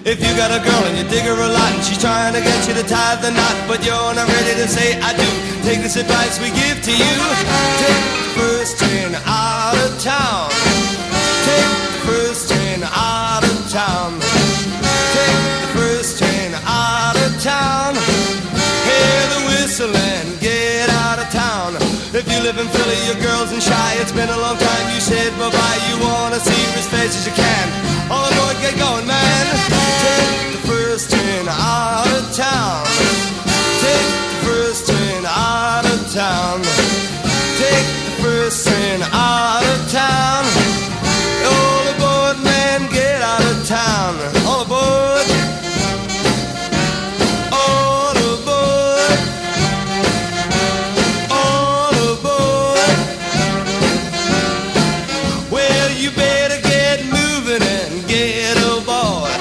If you got a girl and you dig her a lot and she's trying to get you to tie the knot, but you're not ready to say I do, take this advice we give to you. Take the first train out of town. Take the first train out of town. Take the first train out of town. Hear the whistle and get out of town. If you live in Philly, your girl's in Shy. It's been a long time, you said bye-bye. You wanna see her as fast as you can. All aboard, get going, man. Take the first train out of town. Take the first train out of town. Take the first train out of town. All aboard, man, get out of town. All aboard. All aboard. All aboard. Well, you better get moving and get aboard.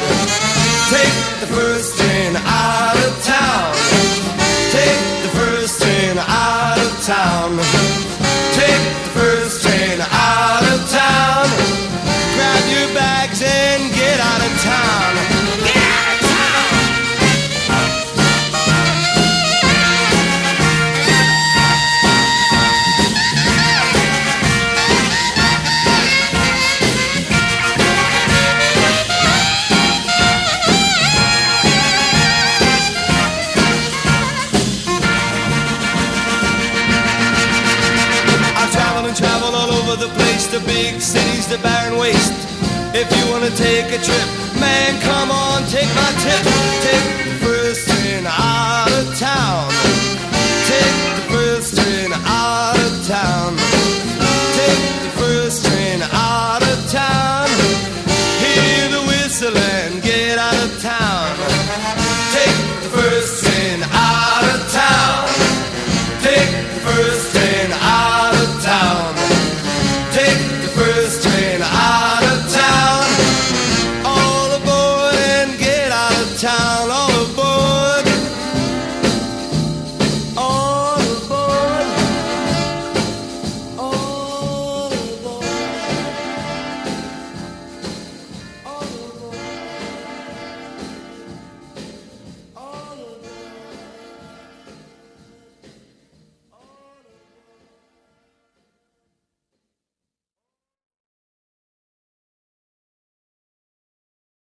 Take the first train out of town. Take the first train out of town. Take the first train out of town. Grab your bags and get out of town. Get out of town. Travel all over the place, the big cities, the barren waste. If you wanna take a trip, man, come